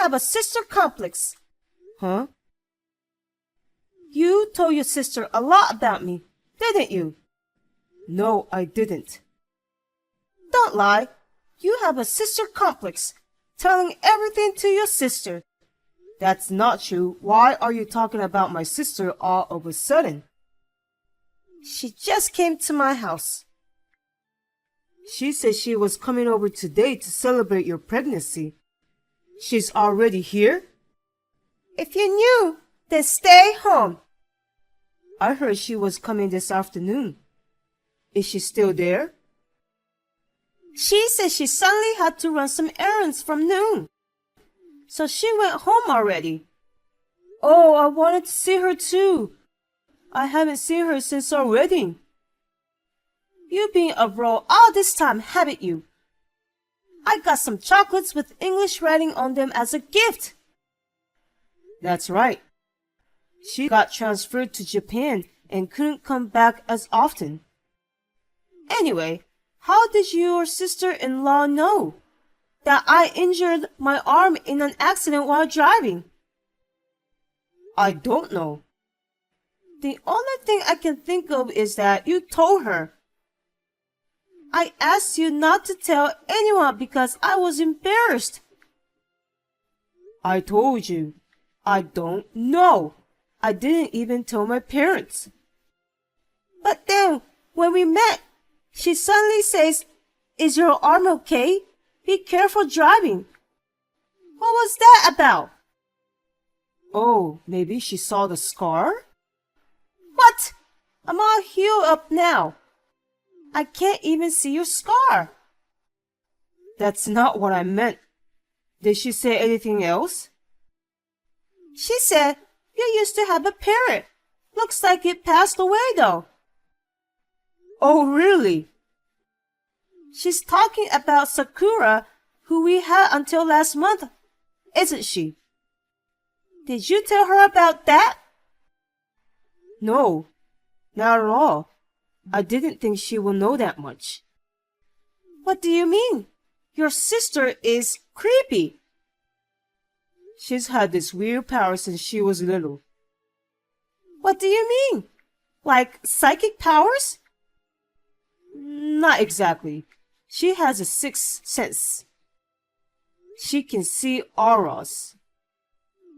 have a sister complex. Huh? You told your sister a lot about me, didn't you? No, I didn't. Don't lie. You have a sister complex, telling everything to your sister. That's not true. Why are you talking about my sister all of a sudden? She just came to my house. She said she was coming over today to celebrate your pregnancy. She's already here? If you knew, then stay home. I heard she was coming this afternoon. Is she still there? She said she suddenly had to run some errands from noon. So she went home already. Oh, I wanted to see her too. I haven't seen her since our wedding. You've been abroad all this time, haven't you? I got some chocolates with English writing on them as a gift. That's right. She got transferred to Japan and couldn't come back as often. Anyway, how did your sister-in-law know that I injured my arm in an accident while driving? I don't know. The only thing I can think of is that you told her. I asked you not to tell anyone because I was embarrassed. I told you. I don't know. I didn't even tell my parents. But then, when we met, she suddenly says, "Is your arm okay? Be careful driving." What was that about? Oh, maybe she saw the scar? What? I'm all healed up now. I can't even see your scar. That's not what I meant. Did she say anything else? She said, "You used to have a parrot. Looks like it passed away though." Oh, really? She's talking about Sakura, who we had until last month, isn't she? Did you tell her about that? No, not at all. I didn't think she will know that much. What do you mean? Your sister is creepy. She's had this weird power since she was little. What do you mean? Like psychic powers? Not exactly. She has a sixth sense. She can see auras.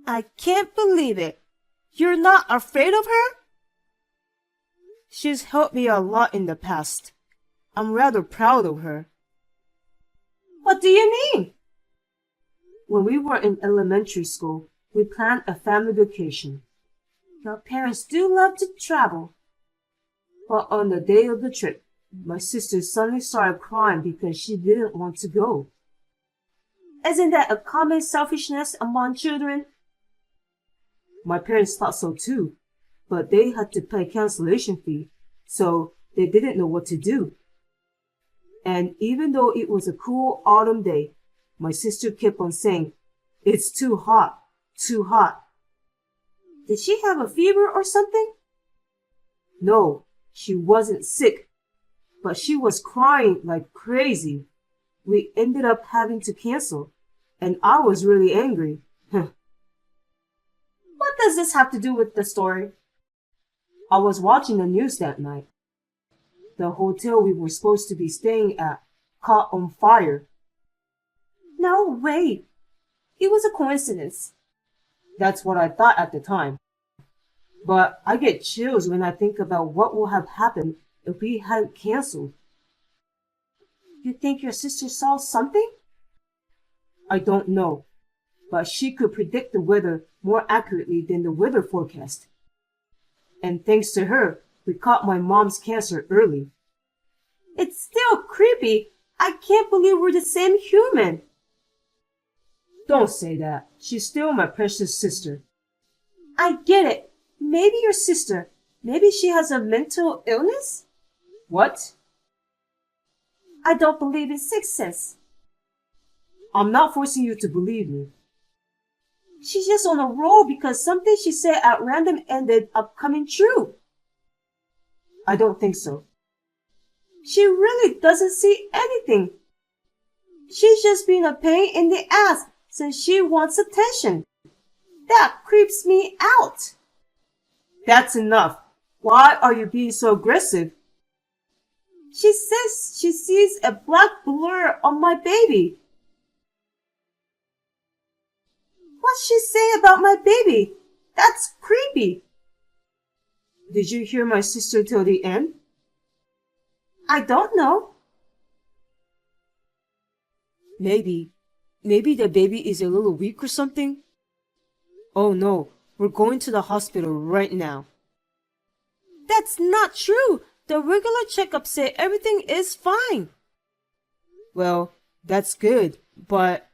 I can't believe it. You're not afraid of her? She's helped me a lot in the past. I'm rather proud of her. What do you mean? When we were in elementary school, we planned a family vacation. Your parents do love to travel. But on the day of the trip, my sister suddenly started crying because she didn't want to go. Isn't that a common selfishness among children? My parents thought so too, but they had to pay cancellation fee, so they didn't know what to do. And even though it was a cool autumn day, my sister kept on saying, "It's too hot, too hot." Did she have a fever or something? No, she wasn't sick, but she was crying like crazy. We ended up having to cancel, and I was really angry. What does this have to do with the story? I was watching the news that night. The hotel we were supposed to be staying at caught on fire. No way. It was a coincidence. That's what I thought at the time. But I get chills when I think about what would have happened if we hadn't canceled. You think your sister saw something? I don't know, but she could predict the weather more accurately than the weather forecast. And thanks to her, we caught my mom's cancer early. It's still creepy. I can't believe we're the same human. Don't say that. She's still my precious sister. I get it. Maybe your sister. Maybe she has a mental illness? What? I don't believe in sixth sense. I'm not forcing you to believe me. She's just on a roll because something she said at random ended up coming true. I don't think so. She really doesn't see anything. She's just being a pain in the ass, since she wants attention. That creeps me out. That's enough. Why are you being so aggressive? She says she sees a black blur on my baby. What's she say about my baby? That's creepy. Did you hear my sister till the end? I don't know. Maybe the baby is a little weak or something? Oh no, we're going to the hospital right now. That's not true. The regular checkup say everything is fine. Well, that's good, but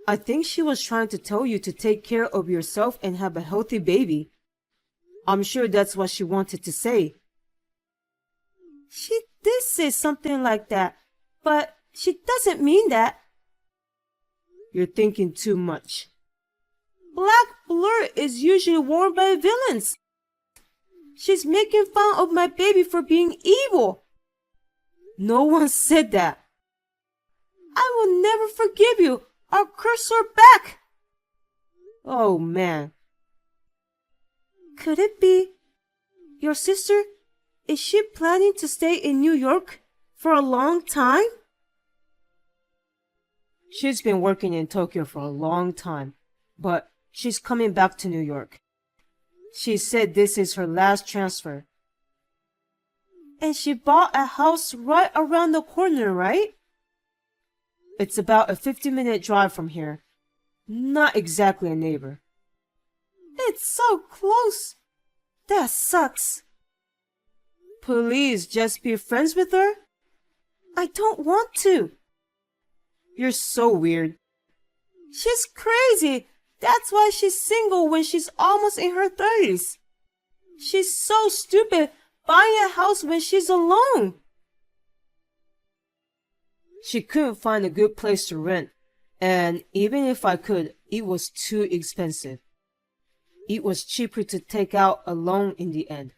I think she was trying to tell you to take care of yourself and have a healthy baby. I'm sure that's what she wanted to say. She did say something like that, but she doesn't mean that. You're thinking too much. Black blur is usually worn by villains. She's making fun of my baby for being evil. No one said that. I will never forgive you. I'll curse her back. Oh man. Could it be your sister? Is she planning to stay in New York for a long time? She's been working in Tokyo for a long time, but she's coming back to New York. She said this is her last transfer. And she bought a house right around the corner, right? It's about a 50-minute drive from here. Not exactly a neighbor. It's so close. That sucks. Please just be friends with her? I don't want to. You're so weird. She's crazy. That's why she's single when she's almost in her 30s. She's so stupid buying a house when she's alone. She couldn't find a good place to rent, and even if I could, it was too expensive. It was cheaper to take out a loan in the end.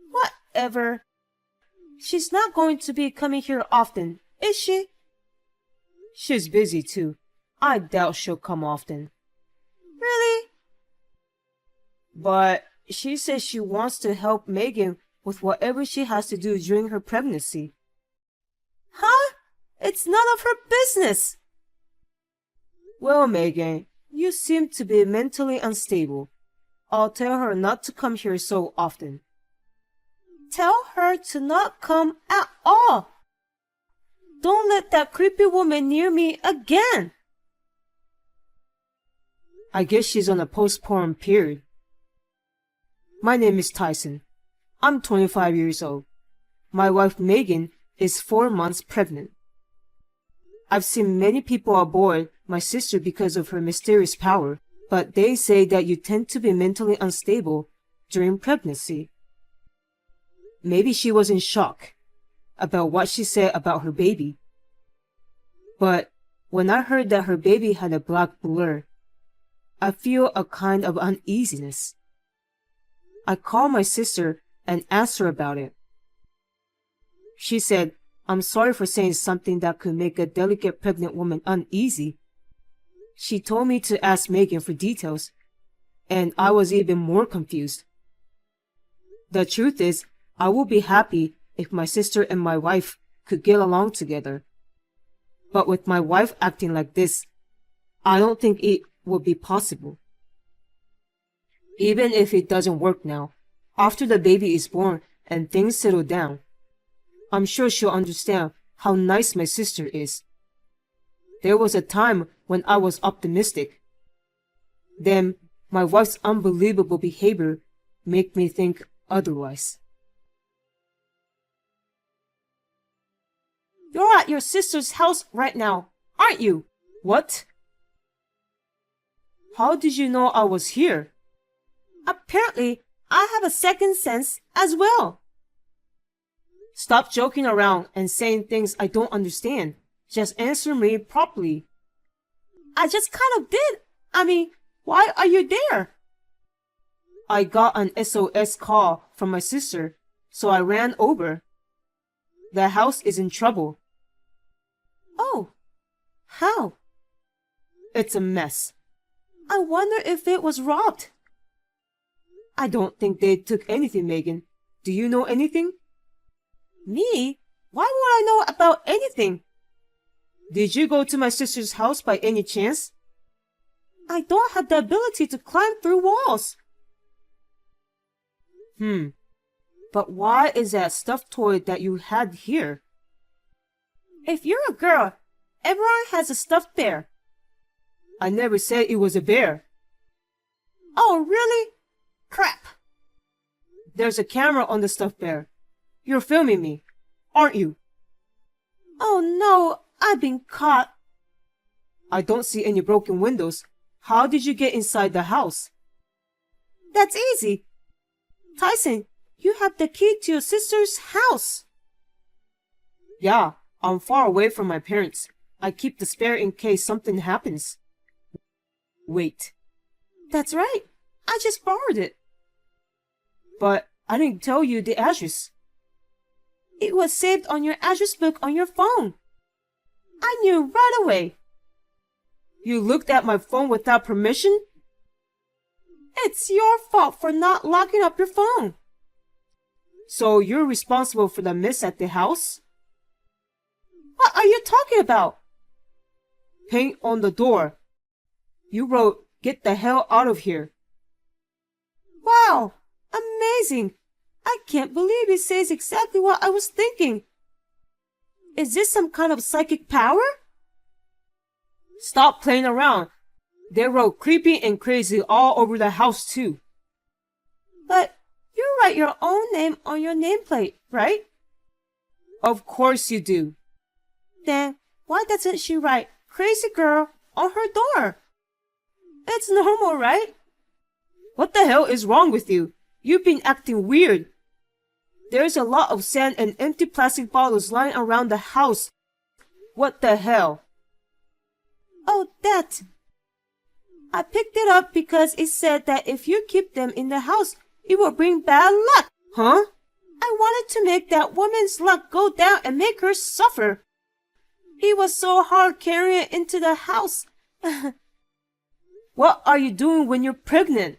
Whatever. She's not going to be coming here often, is she? She's busy too. I doubt she'll come often. Really? But she says she wants to help Megan with whatever she has to do during her pregnancy. Huh? It's none of her business. Well, Megan, you seem to be mentally unstable. I'll tell her not to come here so often. Tell her to not come at all. Don't let that creepy woman near me again. I guess she's on a postpartum period. My name is Tyson. I'm 25 years old. My wife Megan is 4 months pregnant. I've seen many people aboard my sister because of her mysterious power, but they say that you tend to be mentally unstable during pregnancy. Maybe she was in shock about what she said about her baby. But when I heard that her baby had a black blur, I feel a kind of uneasiness. I called my sister and asked her about it. She said, I'm sorry for saying something that could make a delicate pregnant woman uneasy. She told me to ask Megan for details, and I was even more confused. The truth is, I would be happy if my sister and my wife could get along together. But with my wife acting like this, I don't think it would be possible. Even if it doesn't work now, after the baby is born and things settle down, I'm sure she'll understand how nice my sister is. There was a time when I was optimistic. Then my wife's unbelievable behavior made me think otherwise. You're at your sister's house right now, aren't you? What? How did you know I was here? Apparently, I have a second sense as well. Stop joking around and saying things I don't understand. Just answer me properly. I just kind of did. I mean, why are you there? I got an SOS call from my sister, so I ran over. The house is in trouble. Oh, how? It's a mess. I wonder if it was robbed. I don't think they took anything, Megan. Do you know anything? Me? Why would I know about anything? Did you go to my sister's house by any chance? I don't have the ability to climb through walls. But why is that stuffed toy that you had here? If you're a girl, everyone has a stuffed bear. I never said it was a bear. Oh, really? Crap. There's a camera on the stuffed bear. You're filming me, aren't you? Oh no, I've been caught. I don't see any broken windows. How did you get inside the house? That's easy. Tyson, you have the key to your sister's house. Yeah, I'm far away from my parents. I keep the spare in case something happens. Wait. That's right. I just borrowed it. But I didn't tell you the address. It was saved on your address book on your phone. I knew right away. You looked at my phone without permission? It's your fault for not locking up your phone. So you're responsible for the mess at the house? What are you talking about? Paint on the door. You wrote, "Get the hell out of here." Wow, amazing. I can't believe it says exactly what I was thinking. Is this some kind of psychic power? Stop playing around. They wrote creepy and crazy all over the house too. But you write your own name on your nameplate, right? Of course you do. Then why doesn't she write "crazy girl" on her door? It's normal, right? What the hell is wrong with you? You've been acting weird. There's a lot of sand and empty plastic bottles lying around the house. What the hell? Oh, that. I picked it up because it said that if you keep them in the house, it will bring bad luck. Huh? I wanted to make that woman's luck go down and make her suffer. It was so hard carrying it into the house. What are you doing when you're pregnant?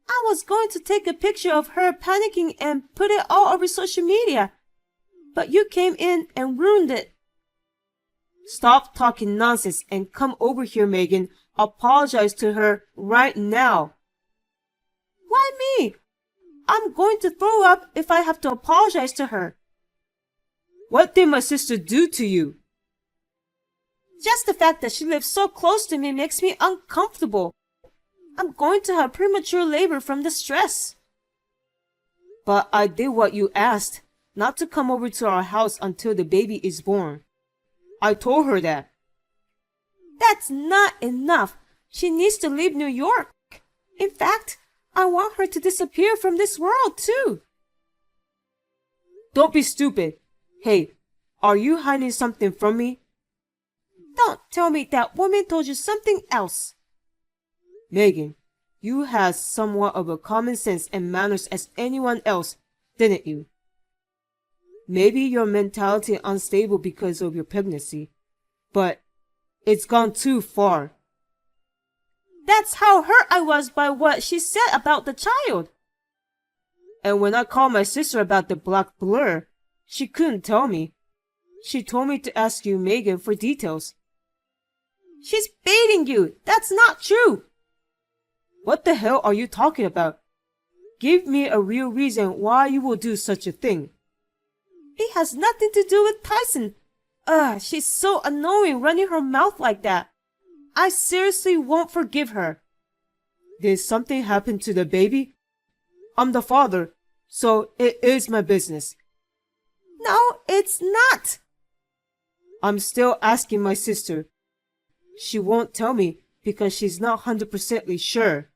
I was going to take a picture of her panicking and put it all over social media. But you came in and ruined it. Stop talking nonsense and come over here, Megan. Apologize to her right now. Why me? I'm going to throw up if I have to apologize to her. What did my sister do to you? Just the fact that she lives so close to me makes me uncomfortable. I'm going to have premature labor from the stress. But I did what you asked, not to come over to our house until the baby is born. I told her that. That's not enough. She needs to leave New York. In fact, I want her to disappear from this world too. Don't be stupid. Hey, are you hiding something from me? Don't tell me that woman told you something else. Megan, you had somewhat of a common sense and manners as anyone else, didn't you? Maybe your mentality unstable because of your pregnancy, but it's gone too far. That's how hurt I was by what she said about the child. And when I called my sister about the black blur, she couldn't tell me. She told me to ask you, Megan, for details. She's baiting you. That's not true. What the hell are you talking about? Give me a real reason why you will do such a thing. It has nothing to do with Tyson. She's so annoying running her mouth like that. I seriously won't forgive her. Did something happen to the baby? I'm the father, so it is my business. No, it's not. I'm still asking my sister. She won't tell me because she's not 100% sure.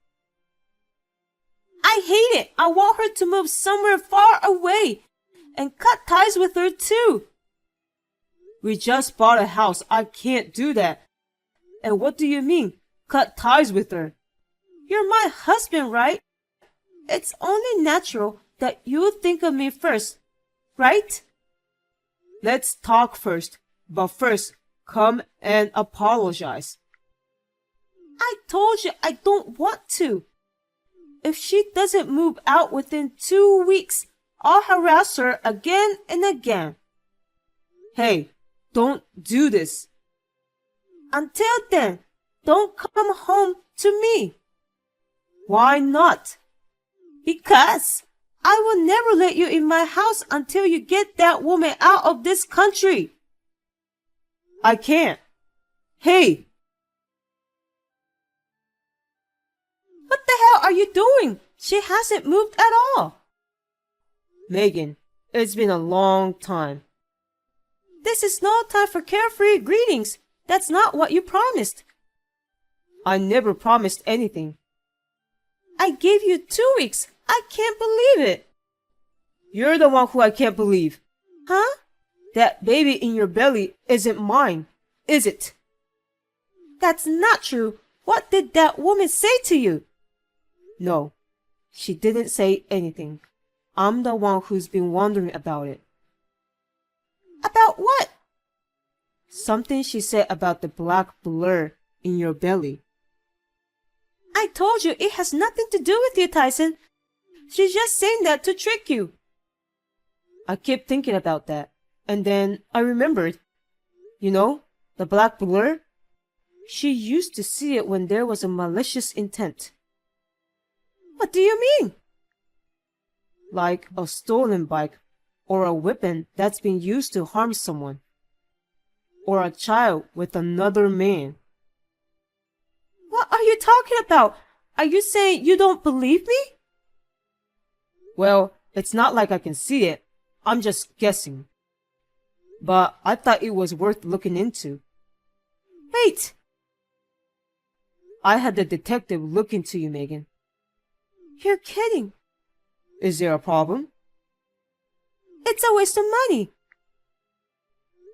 I hate it. I want her to move somewhere far away and cut ties with her too. We just bought a house. I can't do that. And what do you mean, cut ties with her? You're my husband, right? It's only natural that you think of me first, right? Let's talk first, but first, come and apologize. I told you I don't want to. If she doesn't move out within 2 weeks, I'll harass her again and again. Hey, don't do this. Until then, don't come home to me. Why not? Because I will never let you in my house until you get that woman out of this country. I can't. Hey! What the hell are you doing? She hasn't moved at all. Megan, it's been a long time. This is no time for carefree greetings. That's not what you promised. I never promised anything. I gave you 2 weeks. I can't believe it. You're the one who I can't believe. Huh? That baby in your belly isn't mine, is it? That's not true. What did that woman say to you? No, she didn't say anything. I'm the one who's been wondering about it. About what? Something she said about the black blur in your belly. I told you it has nothing to do with you, Tyson. She's just saying that to trick you. I kept thinking about that, and then I remembered. You know, the black blur? She used to see it when there was a malicious intent. What do you mean? Like a stolen bike, or a weapon that's been used to harm someone, or a child with another man. What are you talking about? Are you saying you don't believe me? Well, it's not like I can see it. I'm just guessing. But I thought it was worth looking into. Wait. I had the detective look into you, Megan. You're kidding. Is there a problem? It's a waste of money.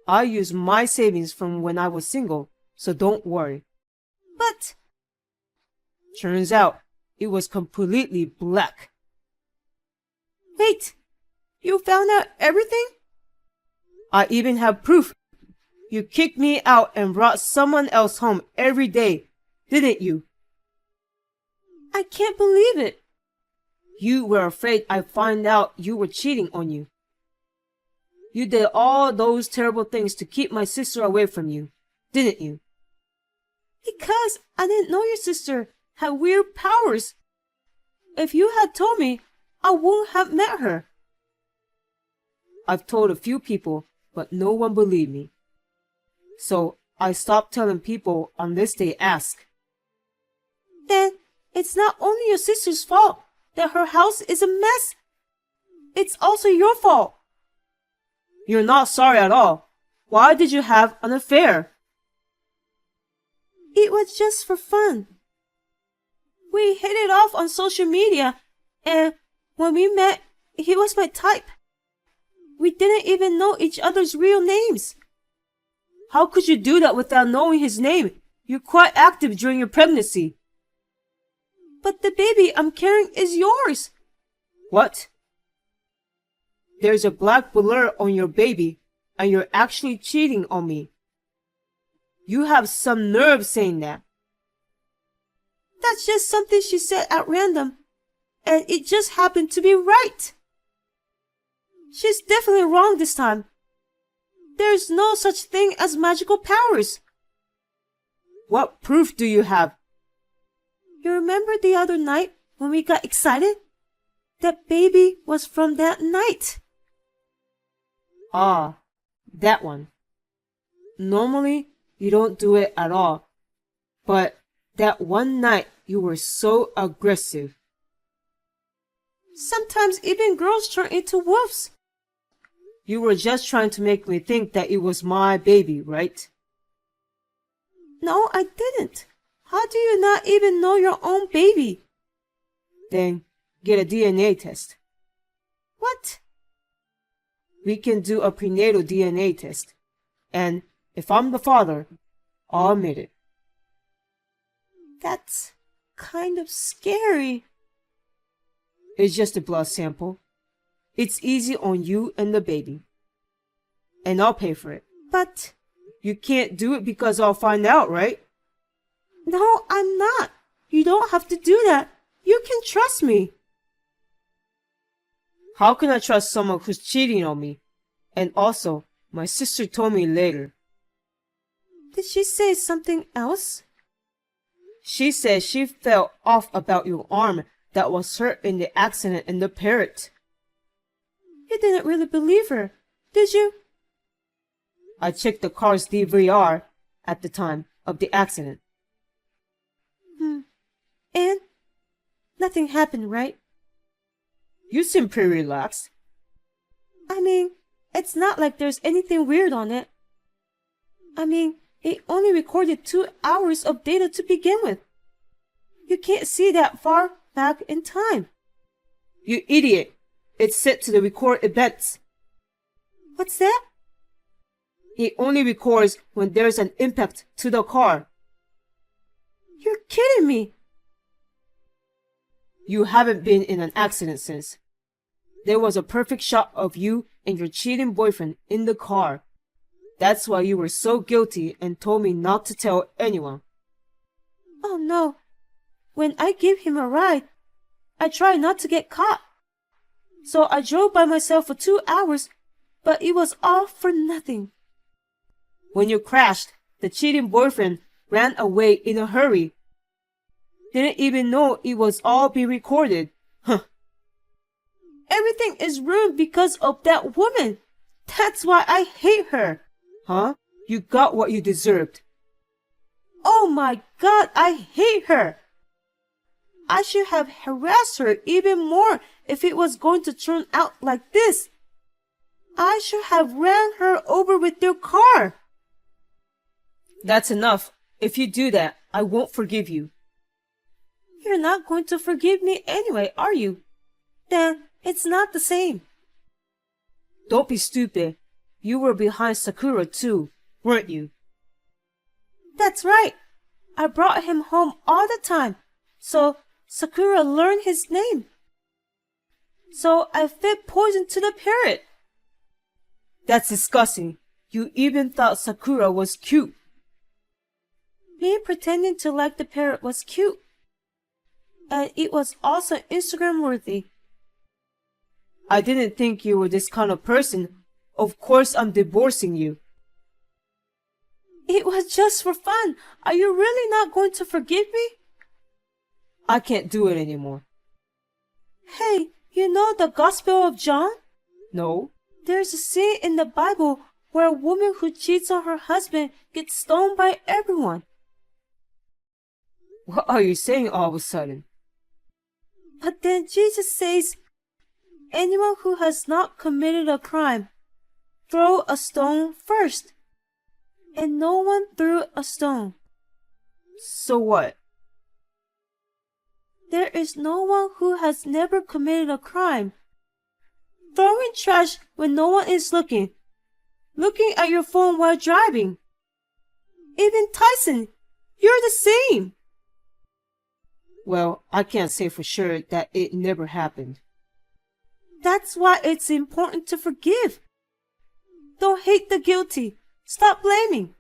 I used my savings from when I was single, so don't worry. But... Turns out, it was completely black. Wait, you found out everything? I even have proof. You kicked me out and brought someone else home every day, didn't you? I can't believe it. You were afraid I'd find out you were cheating on you. You did all those terrible things to keep my sister away from you, didn't you? Because I didn't know your sister had weird powers. If you had told me, I wouldn't have met her. I've told a few people, but no one believed me. So I stopped telling people unless they ask. Then it's not only your sister's fault that her house is a mess. It's also your fault. You're not sorry at all. Why did you have an affair? It was just for fun. We hit it off on social media, and when we met, he was my type. We didn't even know each other's real names. How could you do that without knowing his name? You're quite active during your pregnancy. But the baby I'm carrying is yours. What? There's a black blur on your baby, and you're actually cheating on me. You have some nerve saying that. That's just something she said at random, and it just happened to be right. She's definitely wrong this time. There's no such thing as magical powers. What proof do you have? You remember the other night when we got excited? That baby was from that night. Ah, that one. Normally, you don't do it at all. But that one night, you were so aggressive. Sometimes even girls turn into wolves. You were just trying to make me think that it was my baby, right? No, I didn't. How do you not even know your own baby? Then get a DNA test. What? We can do a prenatal DNA test. And if I'm the father, I'll admit it. That's kind of scary. It's just a blood sample. It's easy on you and the baby. And I'll pay for it. But you can't do it because I'll find out, right? No, I'm not. You don't have to do that. You can trust me. How can I trust someone who's cheating on me? And also, my sister told me later. Did she say something else? She said she felt off about your arm that was hurt in the accident in the parrot. You didn't really believe her, did you? I checked the car's DVR at the time of the accident. And? Nothing happened, right? You seem pretty relaxed. I mean, it's not like there's anything weird on it. I mean, it only recorded 2 hours of data to begin with. You can't see that far back in time. You idiot! It's set to the record events. What's that? It only records when there's an impact to the car. You're kidding me. You haven't been in an accident since. There was a perfect shot of you and your cheating boyfriend in the car. That's why you were so guilty and told me not to tell anyone. Oh no. When I gave him a ride, I tried not to get caught. So I drove by myself for 2 hours, but it was all for nothing. When you crashed, the cheating boyfriend ran away in a hurry. Didn't even know it was all being recorded. Huh. Everything is ruined because of that woman. That's why I hate her. Huh? You got what you deserved. Oh my God, I hate her. I should have harassed her even more if it was going to turn out like this. I should have ran her over with their car. That's enough. If you do that, I won't forgive you. You're not going to forgive me anyway, are you? Then it's not the same. Don't be stupid. You were behind Sakura too, weren't you? That's right. I brought him home all the time, so Sakura learned his name. So I fed poison to the parrot. That's disgusting. You even thought Sakura was cute. Me pretending to like the parrot was cute. And it was also Instagram worthy. I didn't think you were this kind of person. Of course I'm divorcing you. It was just for fun. Are you really not going to forgive me? I can't do it anymore. Hey, you know the Gospel of John? No. There's a scene in the Bible where a woman who cheats on her husband gets stoned by everyone. What are you saying all of a sudden? But then Jesus says, anyone who has not committed a crime, throw a stone first. And no one threw a stone. So what? There is no one who has never committed a crime. Throwing trash when no one is looking. Looking at your phone while driving. Even Tyson, you're the same. Well, I can't say for sure that it never happened. That's why it's important to forgive. Don't hate the guilty. Stop blaming.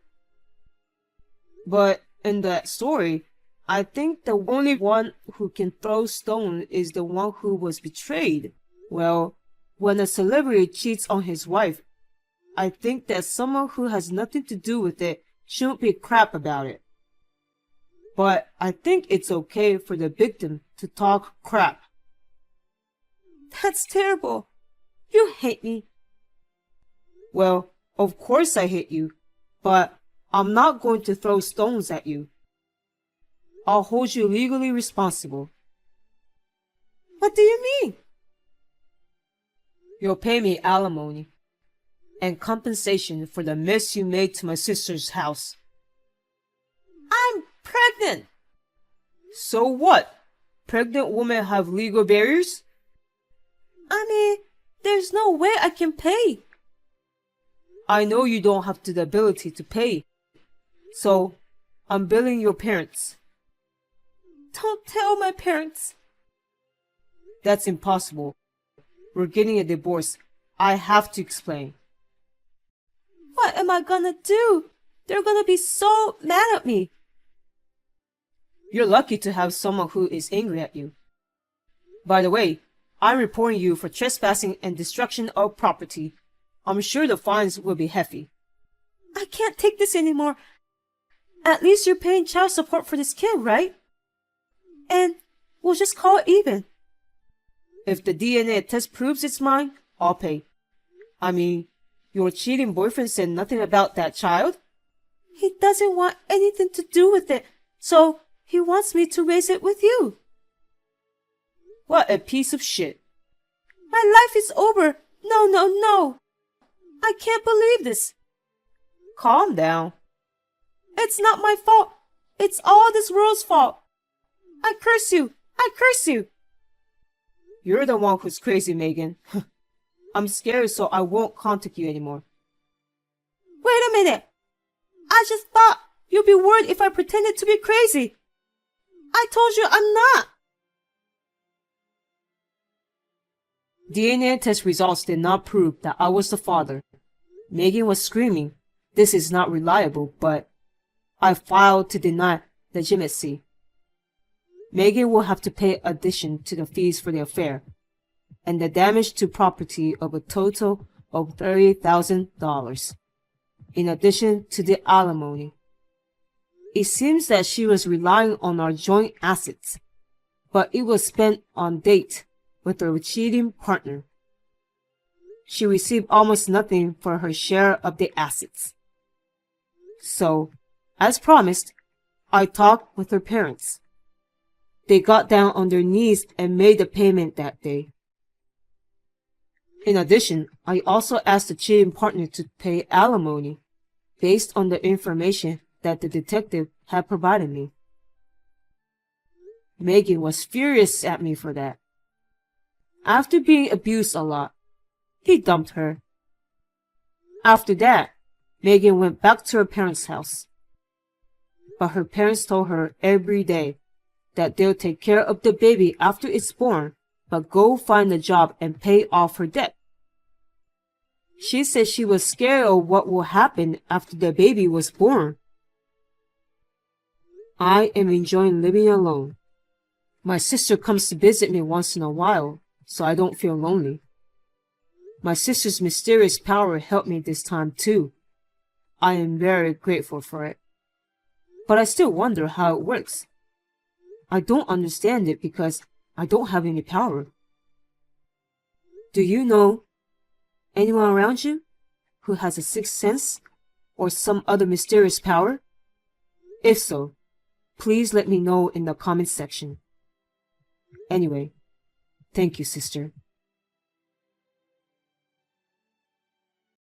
But in that story, I think the only one who can throw stone is the one who was betrayed. Well, when a celebrity cheats on his wife, I think that someone who has nothing to do with it shouldn't be crap about it. But I think it's okay for the victim to talk crap. That's terrible. You hate me. Well, of course I hate you, but I'm not going to throw stones at you. I'll hold you legally responsible. What do you mean? You'll pay me alimony and compensation for the mess you made to my sister's house. I'm pregnant. So what? Pregnant women have legal barriers? I mean, there's no way I can pay. I know you don't have the ability to pay. So, I'm billing your parents. Don't tell my parents. That's impossible. We're getting a divorce. I have to explain. What am I gonna do? They're gonna be so mad at me. You're lucky to have someone who is angry at you. By the way, I'm reporting you for trespassing and destruction of property. I'm sure the fines will be hefty. I can't take this anymore. At least you're paying child support for this kid, right? And we'll just call it even. If the DNA test proves it's mine, I'll pay. I mean, your cheating boyfriend said nothing about that child. He doesn't want anything to do with it, so he wants me to raise it with you. What a piece of shit. My life is over. No, no, no. I can't believe this. Calm down. It's not my fault. It's all this world's fault. I curse you. I curse you. You're the one who's crazy, Megan. I'm scared, so I won't contact you anymore. Wait a minute. I just thought you'd be worried if I pretended to be crazy. I told you I'm not. DNA test results did not prove that I was the father. Megan was screaming, "This is not reliable," but I filed to deny legitimacy. Megan will have to pay addition to the fees for the affair, and the damage to property of a total of $30,000, in addition to the alimony. It seems that she was relying on our joint assets, but it was spent on date with her cheating partner. She received almost nothing for her share of the assets. So, as promised, I talked with her parents. They got down on their knees and made the payment that day. In addition, I also asked the cheating partner to pay alimony based on the information that the detective had provided me. Megan was furious at me for that. After being abused a lot, he dumped her. After that, Megan went back to her parents' house. But her parents told her every day that they'll take care of the baby after it's born, but go find a job and pay off her debt. She said she was scared of what will happen after the baby was born. I am enjoying living alone. My sister comes to visit me once in a while, so I don't feel lonely. My sister's mysterious power helped me this time too. I am very grateful for it. But I still wonder how it works. I don't understand it because I don't have any power. Do you know anyone around you who has a sixth sense or some other mysterious power? If so, please let me know in the comments section. Anyway, thank you, sister.